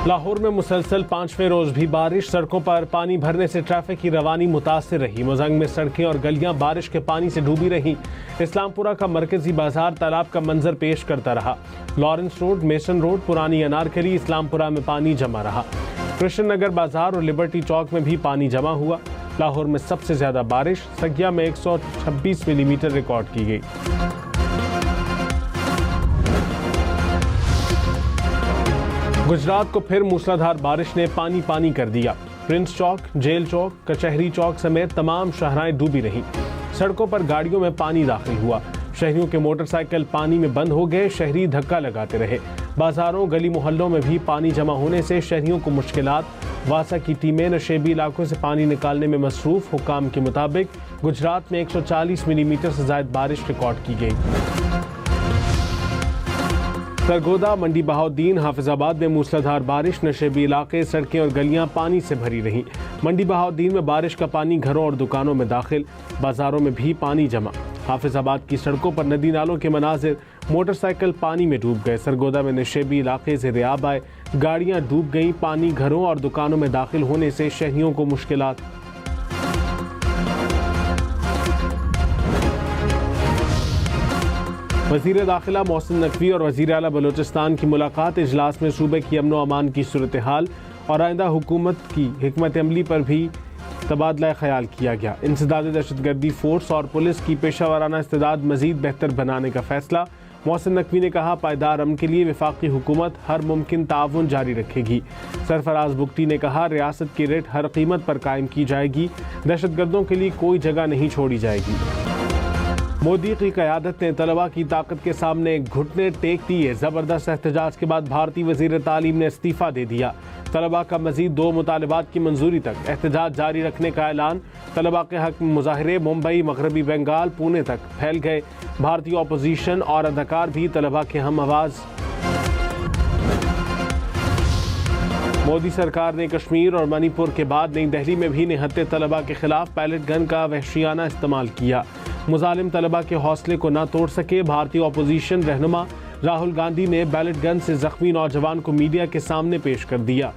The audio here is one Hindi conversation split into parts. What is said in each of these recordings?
लाहौर में मुसलसल 5वें रोज भी बारिश, सड़कों पर पानी भरने से ट्रैफिक की रवानी मुतासिर रही। मुजंग में सड़कें और गलियां बारिश के पानी से डूबी रहीं। इस्लामपुरा का मरकजी बाजार तालाब का मंजर पेश करता रहा। लॉरेंस रोड, मेसन रोड, पुरानी अनारकली, इस्लामपुरा में पानी जमा रहा। कृष्ण नगर बाजार और लिबर्टी चौक में भी पानी जमा हुआ। लाहौर में सबसे ज्यादा बारिश सगिया में 126 मिलीमीटर रिकॉर्ड की गई। गुजरात को फिर मूसलाधार बारिश ने पानी पानी कर दिया। प्रिंस चौक, जेल चौक, कचहरी चौक समेत तमाम शाहराएं डूबी रहीं। सड़कों पर गाड़ियों में पानी दाखिल हुआ। शहरियों के मोटरसाइकिल पानी में बंद हो गए। शहरी धक्का लगाते रहे। बाजारों, गली मोहल्लों में भी पानी जमा होने से शहरियों को मुश्किलात। वासा की टीमें नशेबी इलाकों से पानी निकालने में मसरूफ। हुकाम के मुताबिक गुजरात में 140 मिलीमीटर से ज्यादा बारिश रिकॉर्ड की गई। सरगोदा, मंडी बहाउद्दीन, हाफिजाबाद में मूसलाधार बारिश, नशेबी इलाके, सड़कें और गलियां पानी से भरी रहीं। मंडी बहाउद्दीन में बारिश का पानी घरों और दुकानों में दाखिल। बाजारों में भी पानी जमा। हाफिजाबाद की सड़कों पर नदी नालों के मनाजिर, मोटरसाइकिल पानी में डूब गए। सरगोदा में नशेबी इलाके से रियाब आए, गाड़ियां डूब गईं। पानी घरों और दुकानों में दाखिल होने से शहरियों को मुश्किलात। वज़ीर दाखिला मोहसिन नकवी और वज़ीर आला बलोचिस्तान की मुलाकात। इजलास में सूबे की अमन व अमान की सूरत हाल और आइंदा हुकूमत की हिकमत अमली पर भी तबादला ख्याल किया गया। इंसदाद दहशतगर्दी फोर्स और पुलिस की पेशा वाराना इस्तेदाद मज़ीद बेहतर बनाने का फैसला। मोहसिन नकवी ने कहा, पायदार अमन के लिए वफाकी हुकूमत हर मुमकिन ताउन जारी रखेगी। सरफराज बुगटी ने कहा, रियासत की रेट हर कीमत पर कायम की जाएगी। दहशतगर्दों के लिए कोई जगह नहीं छोड़ी जाएगी। मोदी की क़यादत ने तलबा की ताकत के सामने घुटने टेक दिए। ज़बरदस्त एहतजाज के बाद भारतीय वज़ीर तालीम ने इस्तीफ़ा दे दिया। तलबा का मज़ीद 2 मुतालबात की मंजूरी तक एहतजाज जारी रखने का ऐलान। तलबा के हक में मुजाहरे मुंबई, मगरबी बंगाल, पुणे तक फैल गए। भारतीय अपोजिशन और अदाकार भी तलबा के हम आवाज़। मोदी सरकार ने कश्मीर और मणिपुर के बाद नई दिल्ली में भी निहत्ते तलबा के खिलाफ पैलेट गन का वहशियाना इस्तेमाल किया। मुजालिम तलबा के हौसले को न तोड़ सके। भारतीय अपोजिशन रहनुमा राहुल गांधी ने बैलेट गन से जख्मी नौजवान को मीडिया के सामने पेश कर दिया।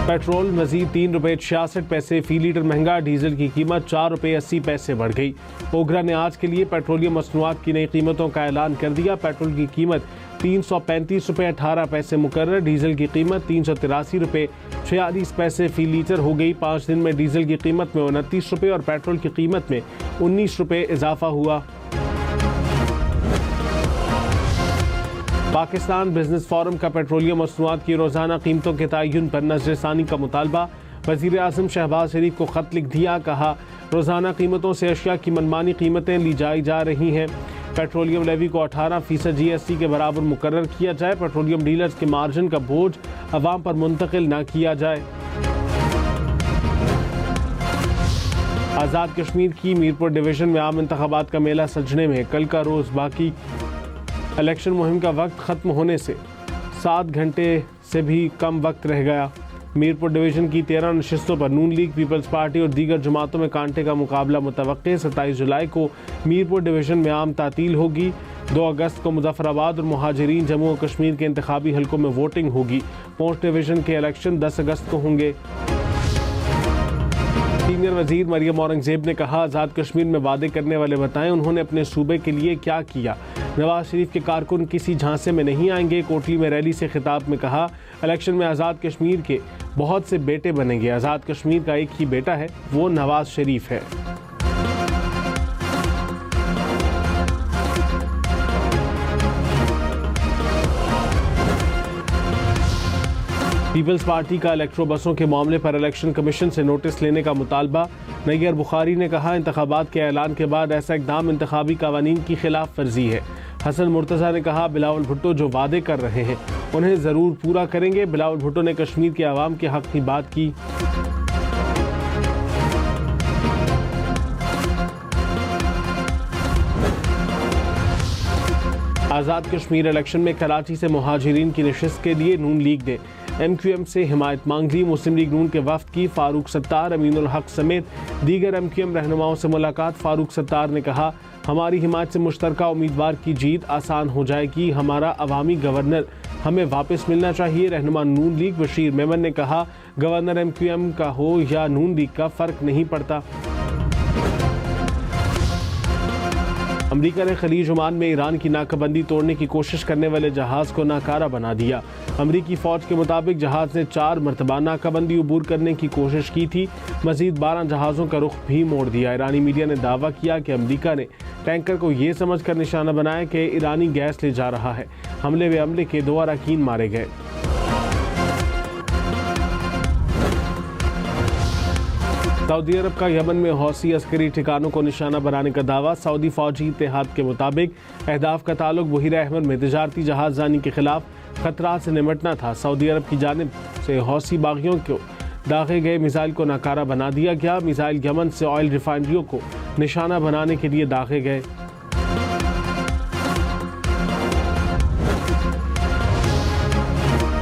पेट्रोल मजीद 3 रुपये 66 पैसे फी लीटर महंगा। डीजल की कीमत 4 रुपये 80 पैसे बढ़ गई। ओगरा ने आज के लिए पेट्रोलियम मसनूआत की नई कीमतों का ऐलान कर दिया। पेट्रोल की कीमत 335 रुपये 18 पैसे मुकर्रर। डीजल की कीमत 383 रुपये 46 पैसे फी लीटर हो गई। 5 दिन में डीजल की कीमत में 29 रुपये और पेट्रोल की कीमत में 19 रुपये इजाफा हुआ। पाकिस्तान बिजनेस फोरम का पेट्रोलियम मसनूआत की रोजाना कीमतों के तयन पर नजरसानी का मुतालबा। वज़ीर आज़म शहबाज शरीफ को खत लिख दिया। कहा, रोजाना कीमतों से अशिया की मनमानी कीमतें ली जा रही हैं। पेट्रोलियम लेवी को 18% GST के बराबर मुकर्रर किया जाए। पेट्रोलियम डीलर्स के मार्जिन का बोझ अवाम पर मुंतकिल न किया जाए। आज़ाद कश्मीर की मीरपुर डिवीज़न में आम इंतखाबात का मेला सजने में कल का रोज़ बाकी। इलेक्शन मुहिम का वक्त ख़त्म होने से 7 घंटे से भी कम वक्त रह गया। मीरपुर डिवीज़न की 13 नशिस्तों पर नून लीग, पीपल्स पार्टी और दीगर जमातों में कांटे का मुकाबला मुतवक्के। 27 जुलाई को मीरपुर डिवीज़न में आम तातील होगी। 2 अगस्त को मुजफ्फराबाद और मुहाजिरीन जम्मू और कश्मीर के इंतखाबी हलकों में वोटिंग होगी। पोस्ट डिवीज़न के इलेक्शन 10 अगस्त को होंगे। सीनियर वजीर मरियम औरंगजेब ने कहा, आज़ाद कश्मीर में वादे करने वाले बताएं उन्होंने अपने सूबे के लिए क्या किया। नवाज शरीफ के कारकुन किसी झांसे में नहीं आएंगे। कोटली में रैली से खिताब में कहा, इलेक्शन में आज़ाद कश्मीर के बहुत से बेटे बनेंगे। आज़ाद कश्मीर का एक ही बेटा है, वो नवाज शरीफ है। पीपल्स पार्टी का इलेक्ट्रो बसों के मामले पर इलेक्शन कमीशन से नोटिस लेने का मुतालबा। नैयर बुखारी ने कहा, इंतखाबात के ऐलान के बाद ऐसा इकदाम इंतखाबी कानून की खिलाफ वर्जी है। हसन मुर्तज़ा ने कहा, बिलावल भुट्टो जो वादे कर रहे हैं उन्हें ज़रूर पूरा करेंगे। बिलावल भुट्टो ने कश्मीर के अवाम के हक़ की बात की। आज़ाद कश्मीर इलेक्शन में कराची से मुहाजिरीन की नशिस्त के लिए नून लीग ने MQM से हिमायत मांग ली। मुस्लिम लीग नून के वफ्द की फारूक सत्तार, अमीनुल हक समेत दीगर MQM रहनुमाओं से मुलाकात। फारूक सत्तार ने कहा, हमारी हिमायत से मुश्तरका उम्मीदवार की जीत आसान हो जाएगी। हमारा अवामी गवर्नर हमें वापस मिलना चाहिए। रहनुमा नून लीग बशीर मेमन ने कहा, गवर्नर MQM का हो या नून लीग का फर्क नहीं पड़ता। अमेरिका ने खलीज ओमान में ईरान की नाकाबंदी तोड़ने की कोशिश करने वाले जहाज को नाकारा बना दिया। अमेरिकी फौज के मुताबिक जहाज ने 4 मरतबा नाकाबंदी अबूर करने की कोशिश की थी। मजीद 12 जहाज़ों का रुख भी मोड़ दिया। ईरानी मीडिया ने दावा किया कि अमेरिका ने टैंकर को ये समझकर निशाना बनाया कि ईरानी गैस ले जा रहा है। हमले के 2 अरकान मारे गए। सऊदी अरब का यमन में हौसी अस्करी ठिकानों को निशाना बनाने का दावा। सऊदी फौजी इत्तेहाद के मुताबिक अहदाफ का ताल्लुक बहीरा अहमर में तजारती जहाज़रानी के खिलाफ खतरात से निमटना था। सऊदी अरब की जानिब से हौसी बागियों को दागे गए मिसाइल को नाकारा बना दिया गया। मिसाइल यमन से ऑयल रिफाइनरियों को निशाना बनाने के लिए दागे गए।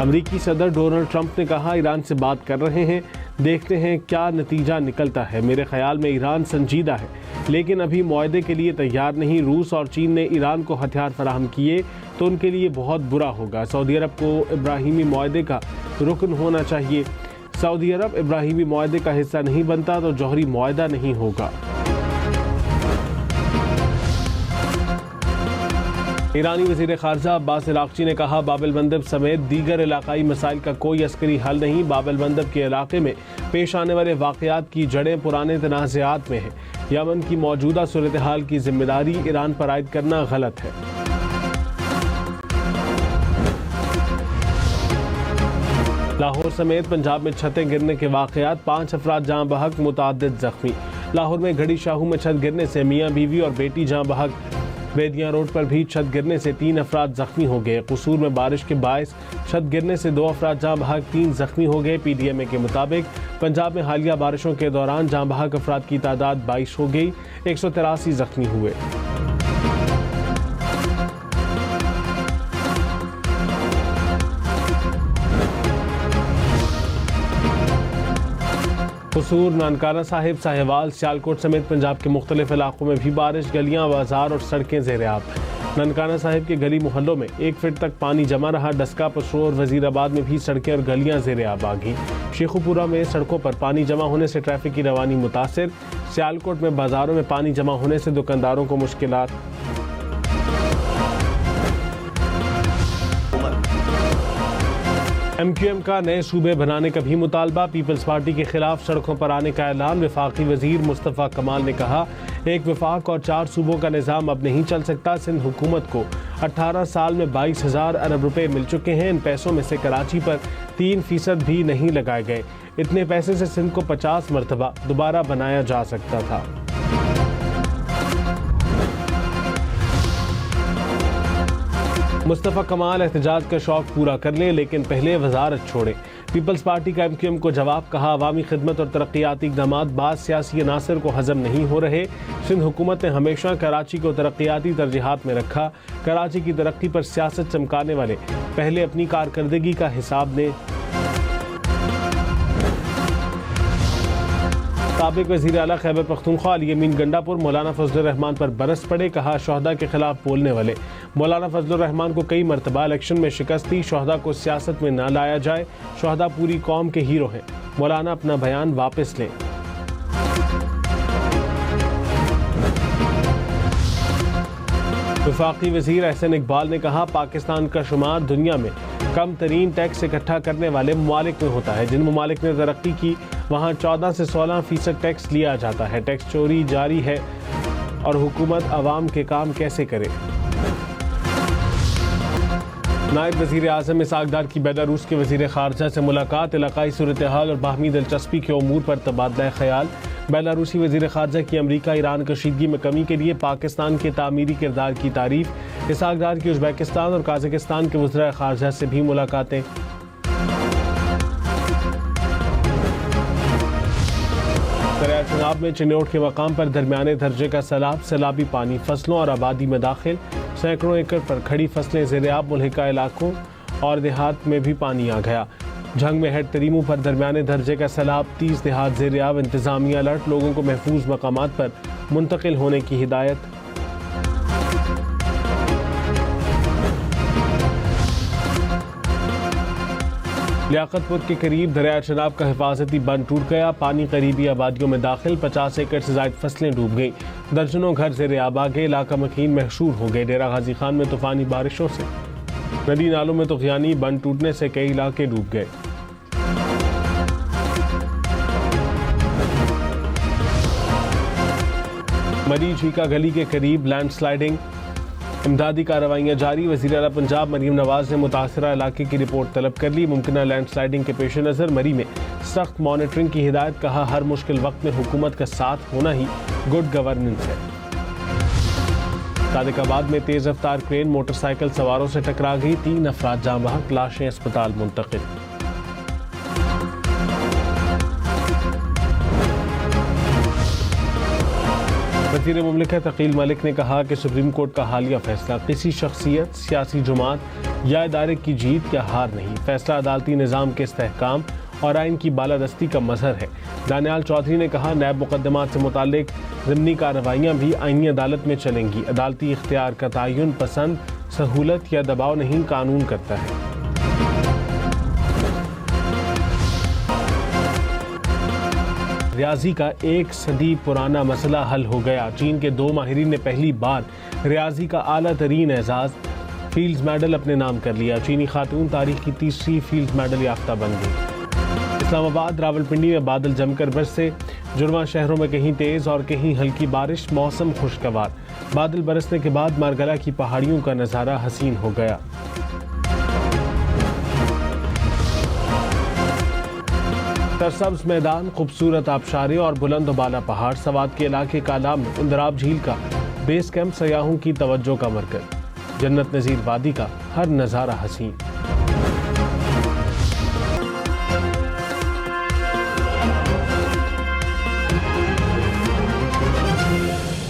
अमेरिकी सदर डोनाल्ड ट्रंप ने कहा, ईरान से बात कर रहे हैं, देखते हैं क्या नतीजा निकलता है। मेरे ख्याल में ईरान संजीदा है लेकिन अभी मुआहदे के लिए तैयार नहीं। रूस और चीन ने ईरान को हथियार फराहम किए तो उनके लिए बहुत बुरा होगा। सऊदी अरब को इब्राहीमी मुआहदे का रुकन होना चाहिए। सऊदी अरब इब्राहीमी मुआहदे का हिस्सा नहीं बनता तो जौहरी मुआहदा नहीं होगा। ईरानी वज़ीर ख़ारजा अब्बास इलाक़ची ने कहा, बाब एल मंदब समेत दीगर इलाकाई मसाइल का कोई अस्करी हल नहीं। बाब एल मंदब के इलाके में पेश आने वाले वाक़यात की जड़ें पुराने तनाज़ात में हैं। यमन की मौजूदा सूरत हाल की जिम्मेदारी ईरान पर आयद करना गलत है। लाहौर समेत पंजाब में छतें गिरने के वाक़यात, 5 अफराद जाँ बहक, मुतअद्दिद ज़ख्मी। लाहौर में घड़ी शाहू में छत गिरने से मियाँ बीवी और बेटी जाँ बहक। बेदियाँ रोड पर भी छत गिरने से 3 अफराद जख्मी हो गए। कसूर में बारिश के बायस छत गिरने से 2 अफराद जाँ बहक, 3 जख्मी हो गए। PDMA के मुताबिक पंजाब में हालिया बारिशों के दौरान जाँ बहक अफराद की तादाद 22 हो गई, 183 जख्मी हुए। कसूर, नानकाना साहिब, साहिवाल, सियालकोट समेत पंजाब के मुख्तलिफ इलाकों में भी बारिश। गलियां, बाजार और सड़कें ज़ेर-ए-आब। नानकाना साहिब के गली मोहल्लों में 1 फीट तक पानी जमा रहा। डस्का, पशोर, वजीराबाद में भी सड़कें और गलियां ज़ेर-ए-आब आ गईं। शेखुपुरा में सड़कों पर पानी जमा होने से ट्रैफिक की रवानी मुतासिर। सियालकोट में बाजारों में पानी जमा होने से दुकानदारों को मुश्किलात। MQM का नए सूबे बनाने का भी मुतालबा। पीपल्स पार्टी के खिलाफ सड़कों पर आने का ऐलान। वफाकी वजीर मुस्तफ़ा कमाल ने कहा, एक वफाक और 4 सूबों का निज़ाम अब नहीं चल सकता। सिंध हुकूमत को 18 साल में 22,000 अरब रुपए मिल चुके हैं। इन पैसों में से कराची पर 3% भी नहीं लगाए गए। इतने पैसे से सिंध को 50 मरतबा दोबारा बनाया जा सकता था। मुस्तफ़ा कमाल, एहतजाज का शौक पूरा कर ले लेकिन पहले वजारत छोड़े। पीपल्स पार्टी का MQM को जवाब, कहा, अवामी खिदमत और तरक्याती इक़दामात बाद सियासी अनासर को हजम नहीं हो रहे। सिंध हुकूमत ने हमेशा कराची को तरक्याती तरजीहात में रखा। कराची की तरक्की पर सियासत चमकाने वाले पहले अपनी कारकर्दगी का हिसाब दें। साबिक वज़ीर आला खैबर पख्तूनख्वा अली अमीन गंडापुर मौलाना फजलुर रहमान पर बरस पड़े। कहा, शोहदा के खिलाफ बोलने वाले मौलाना फजलुर रहमान को कई मरतबा इलेक्शन में शिकस्त दी। शोहदा को सियासत में न लाया जाए। शोहदा पूरी कौम के हीरो हैं। मौलाना अपना बयान वापस लें। वफाकी वज़ीर एहसन इकबाल ने कहा, पाकिस्तान का शुमार दुनिया में कम तरीन टैक्स इकट्ठा करने वाले ममालिक में होता है। जिन ममालिक ने तरक्की की वहाँ 14 से 16% टैक्स लिया जाता है। टैक्स चोरी जारी है और हुकूमत अवाम के काम कैसे करे। नायब वज़ीर आज़म इसहाक़ डार की बेलारूस के वज़ीर ख़ारजा से मुलाकात। इलाक़ाई सूरत हाल और बाहमी दिलचस्पी के उमूर पर तबादला ख़याल। बेलारूसी वज़ीर ख़ारजा की अमरीका ईरान कशीदगी में कमी के लिए पाकिस्तान के तामीरी किरदार की तारीफ़। इसहाक़ डार की उज़्बेकिस्तान और काज़ाकिस्तान के वज़ीर ख़ारजा से भी मुलाकातें। दरिया चनाब में चिन्नौट के मकाम पर दरमियाने दर्जे का सैलाब। सैलाबी पानी फसलों और आबादी में दाखिल। सैकड़ों एकड़ पर खड़ी फसलें ज़ेर-ए-आब। मुल्हिका इलाकों और देहात में भी पानी आ गया। झंग में हेड तरीमू पर दरमियाने दर्जे का सैलाब। 30 देहात ज़ेर-ए-आब। इंतज़ामिया अलर्ट, लोगों को महफूज मकामात पर मुंतकिल होने की हिदायत। लियाकतपुर के करीब दरिया चनाब का हिफाजती बंद टूट गया। पानी करीबी आबादियों में दाखिल, 50 एकड़ से ज्यादा फसलें डूब गई। दर्जनों घर ज़ेरे आब आ गए। इलाका मकीन महशूर हो गए। डेरा गाजी खान में तूफानी बारिशों से नदी नालों में तूफानी बंद टूटने से कई इलाके डूब गए। मरी झीका गली के करीब लैंडस्लाइडिंग, इमदादी कार्रवाइयां जारी। वज़ीर आला पंजाब मरीम नवाज ने मुतासरा इलाके की रिपोर्ट तलब कर ली। मुमकिन लैंडस्लाइडिंग के पेश नज़र मरी में सख्त मॉनिटरिंग की हिदायत। कहा, हर मुश्किल वक्त में हुकूमत का साथ होना ही गुड गवर्नेंस है। सादिकाबाद में तेज रफ्तार क्रेन मोटरसाइकिल सवारों से टकरा गई। 3 अफराद जाँ बहक, लाशें अस्पताल मुंतकिल। वज़ीर मुमलिकत अकील मलिक ने कहा कि सुप्रीम कोर्ट का हालिया फैसला किसी शख्सियत, सियासी जमात या इदारे की जीत या हार नहीं। फैसला अदालती निज़ाम के इस्तेहकाम और आइन की बालादस्ती का मजहर है। दानियाल चौधरी ने कहा, नैब मुकदमात से मुतालिक ज़िमनी कार्रवाइयाँ भी आइनी अदालत में चलेंगी। अदालती इख्तियार का तयन पसंद, सहूलत या दबाव नहीं, कानून करता है। रियाजी का 1 सदी पुराना मसला हल हो गया। चीन के 2 माहिरीन ने पहली बार रियाजी का आला तरीन एजाज फील्ड्स मेडल अपने नाम कर लिया। चीनी खातून तारीख की 3री फील्ड्स मेडल याफ्ता बन गई। इस्लामाबाद रावलपिंडी में बादल जमकर बरसे। जुड़वा शहरों में कहीं तेज और कहीं हल्की बारिश, मौसम खुशगवार। बादल बरसने के बाद मारगला की पहाड़ियों का नज़ारा हसीन हो गया। सरसब्ज मैदान, खूबसूरत आबशारें और बुलंद बाला पहाड़। सवात के इलाके कालाम में इंदराब झील का बेस कैंप सयाहों की तवज्जो का मरकज। जन्नत नज़ीर वादी का हर नज़ारा हसीन।